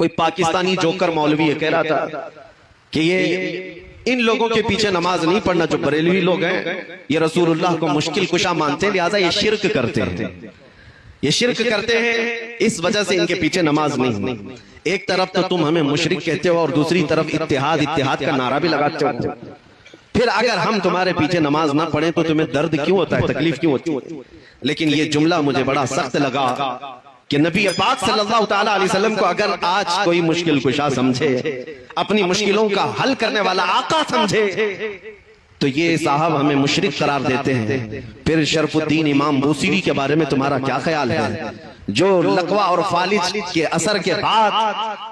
کوئی پاکستانی جوکر مولوی ہے کہہ رہا تھا کہ یہ ان لوگوں کے پیچھے نماز نہیں پڑھنا جو بریلوی لوگ ہیں، یہ رسول اللہ کو مشکل کشا مانتے ہیں، لہٰذا یہ شرک کرتے ہیں، یہ شرک کرتے ہیں، اس وجہ سے ان کے پیچھے نماز نہیں۔ ایک طرف تو تم ہمیں مشرک کہتے ہو اور دوسری طرف اتحاد کا نعرہ بھی لگاتے ہو، پھر اگر ہم تمہارے پیچھے نماز نہ پڑھیں تو تمہیں درد کیوں ہوتا ہے، تکلیف کیوں ہوتی ہے؟ لیکن یہ جملہ مجھے بڑا سخت لگا کہ نبی پاک صلی اللہ تعالیٰ علیہ وسلم کو اگر آج کوئی مشکل کشا سمجھے، اپنی مشکلوں کا حل کرنے والا آقا سمجھے، تو یہ صاحب ہمیں مشرک قرار دیتے ہیں۔ پھر شرف الدین امام بوصیری کے بارے میں تمہارا کیا خیال ہے، جو لقوہ اور فالج کے اثر کے بعد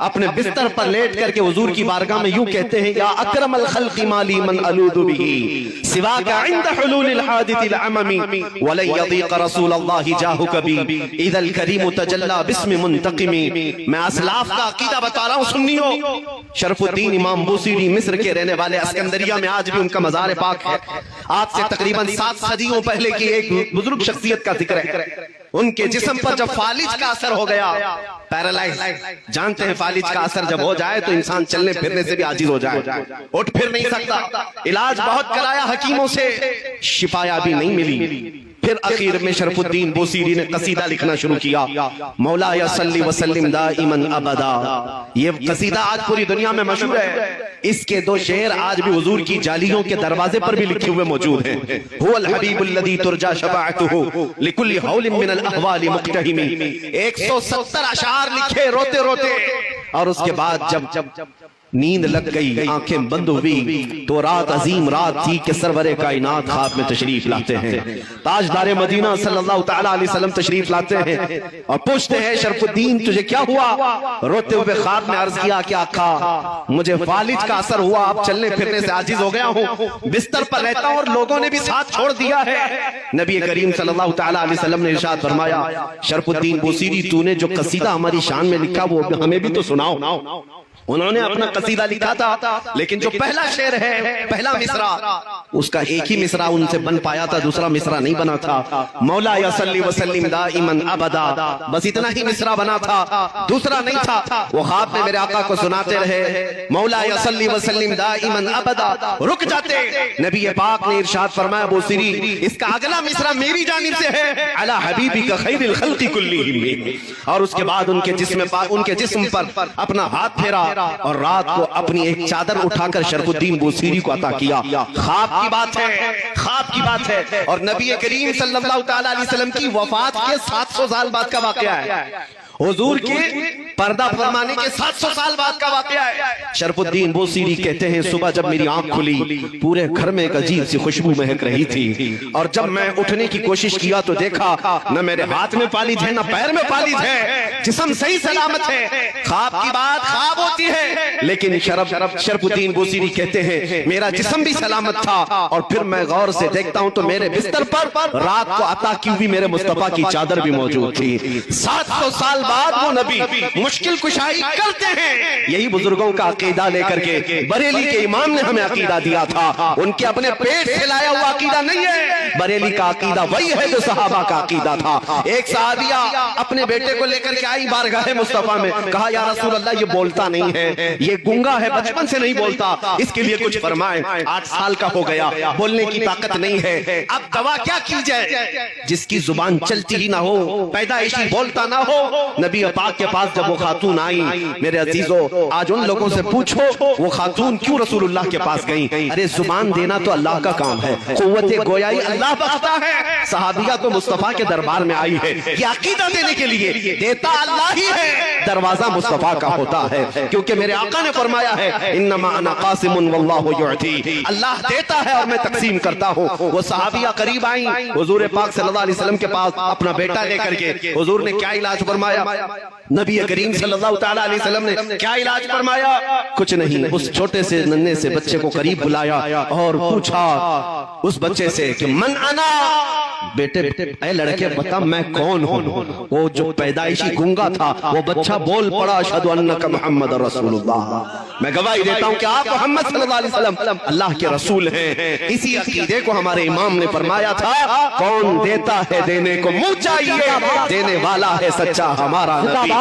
اپنے بستر پر لیٹ کر کے حضور کی بارگاہ میں یوں کہتے ہیں، یا اکرم الخلق مالی من الوذ به سواک عند حلول الحادث العممی ولن یضیق رسول اللہ جاہک بی اذا الکریم تجلی باسم منتقمی۔ میں اسلاف کا عقیدہ بتا رہا ہوں سنیو، شرف الدین امام بوصیری مصر کے رہنے والے، اسکندریہ میں آج بھی ان کا مزار پاک ہے، آج سے تقریباً 7 صدیوں پہلے کی ایک بزرگ شخصیت کا ذکر ہے۔ ان کے جسم پر جب فالج کا اثر ہو گیا، پیرالائز، جانتے ہیں فالج کا اثر جب ہو جائے تو انسان چلنے پھرنے سے بھی عاجز ہو جائے، اٹھ پھر نہیں سکتا، علاج بہت کرایا حکیموں سے، شفا یابی نہیں ملی۔ پھر اخیر میں شرف الدین بوصیری نے قصیدہ لکھنا شروع کیا، مولا صلی وسلم دائما ابدا۔ یہ قصیدہ آج پوری دنیا میں مشہور ہے، اس کے 2 شعر آج بھی حضور کی جالیوں کے دروازے پر بھی لکھے ہوئے موجود ہیں۔ هو الحبیب الذی ترجا شفاعته لكل حول من الاحوال مقتحم۔ 170 اشعار لکھے روتے روتے، اور اس کے بعد جب نیند لگ گئی، آنکھیں بند ہوئی، تو رات عظیم رات تھی کہ سرور کائنات خواب میں تشریف لاتے ہیں، تاجدار مدینہ صلی اللہ تعالیٰ علیہ وسلم تشریف لاتے ہیں اور پوچھتے ہیں، شرف الدین تجھے کیا ہوا؟ روتے ہوئے خواب میں عرض کیا کہ آقا مجھے فالج کا اثر ہوا، اب چلنے پھرنے سے عاجز ہو گیا ہوں، بستر پر رہتا ہوں اور لوگوں نے بھی ساتھ چھوڑ دیا ہے۔ نبی کریم صلی اللہ تعالیٰ علیہ وسلم نے ارشاد فرمایا، شرف الدین بوصیری تو نے جو قصیدہ ہماری شان میں لکھا وہ ہمیں بھی تو سناؤ۔ انہوں نے اپنا قصیدہ لکھا تھا، لیکن جو پہلا شعر ہے، پہلا مصرع، اس کا ایک ہی مصرع ان سے بن پایا تھا، دوسرا مصرع نہیں بنا تھا۔ مولا صلی وسلم دائما ابدا، بس اتنا ہی مصرع بنا تھا، دوسرا نہیں تھا۔ وہ خواب میں میرے آقا کو سناتے رہے، مولا صلی وسلم دائما ابدا، رک جاتے۔ نبی پاک نے ارشاد فرمایا، بوصیری اس کا اگلا مصرع میری جانب سے ہے، علی حبیبک خیر الخلق کلہم۔ اور اس کے بعد ان کے جسم پر اپنا ہاتھ پھیرا اور رات کو اپنی ایک چادر اٹھا کر شرف الدین بوصیری کو عطا کیا۔ خواب کی بات ہے، خواب کی بات ہے، اور نبی کریم صلی اللہ تعالیٰ علیہ وسلم کی وفات کے 700 سال بعد کا واقعہ ہے، حضور کے پردہ فرمانے کے 700 سال بعد کا واقعہ ہے۔ شرف الدین بوصیری کہتے ہیں، صبح جب میری آنکھ کھلی پورے گھر میں ایک عجیب سی خوشبو مہک رہی تھی، اور جب میں اٹھنے کی کوشش کیا تو دیکھا نہ میرے ہاتھ میں فالج ہے نہ پیر میں فالج ہے، جسم صحیح سلامت ہے۔ خواب کی بات خواب ہوتی ہے، لیکن شرف الدین بوصیری کہتے ہیں میرا جسم بھی سلامت تھا، اور پھر میں غور سے دیکھتا ہوں تو میرے بستر پر رات کو عطا کی ہوئی میرے مصطفیٰ کی چادر بھی موجود تھی۔ 700 سال بعد وہ نبی مشکل کشائی کرتے ہیں۔ یہی بزرگوں کا عقیدہ لے کر کے بریلی کے امام نے ہمیں عقیدہ دیا تھا، ان کے اپنے پیٹ سے لایا ہوا عقیدہ نہیں ہے، بریلی کا عقیدہ وہی ہے جو صحابہ کا عقیدہ تھا۔ ایک صحابیہ اپنے بیٹے کو لے کر کے آئی بارگاہ مصطفیٰ میں، کہا یا رسول اللہ یہ بولتا نہیں ہے، یہ گنگا ہے، بچپن سے نہیں بولتا، اس کے لیے کچھ فرمائیں، 8 سال کا ہو گیا، بولنے کی طاقت نہیں ہے، اب دوا کیا کی جائے؟ جس کی زبان چلتی ہی نہ ہو، پیدائشی بولتا نہ ہو۔ نبی پاک کے پاس جب وہ خاتون آئی، میرے عزیزو آج ان لوگوں سے پوچھو وہ خاتون کیوں رسول اللہ کے پاس گئیں؟ ارے زبان دینا تو اللہ کا کام ہے، قوت گویائی اللہ بخشتا ہے۔ صحابیہ تو مصطفیٰ کے دربار میں آئی ہے یہ عقیدہ دینے کے لیے، دیتا اللہ ہی ہے، دروازہ مصطفیٰ کا ہوتا ہے، کیونکہ میرے آقا نے فرمایا ہے انما انا قاسم واللہ یعطی، اللہ دیتا ہے اور میں تقسیم کرتا ہوں۔ وہ صحابیہ قریب آئیں حضور پاک صلی اللہ علیہ وسلم کے پاس اپنا بیٹا لے کر کے، حضور نے کیا علاج فرمایا؟ نبی کریم صلی اللہ تعالیٰ علیہ وسلم نے کیا علاج فرمایا؟ کچھ نہیں، اس چھوٹے سے ننھے سے بچے کو قریب بلایا اور پوچھا اس بچے سے کہ من انا، بیٹے اے لڑکے بتا میں کون ہوں؟ وہ جو پیدائشی گنگا تھا وہ بچہ بول پڑا اشہد انک محمد رسول اللہ، میں گواہی دیتا ہوں کہ آپ محمد صلی اللہ علیہ وسلم اللہ کے رسول ہیں۔ اسی عقیدے کو ہمارے امام نے فرمایا تھا، کون دیتا ہے دینے کو منہ چاہیے، دینے والا ہے سچا ہمارا نبی۔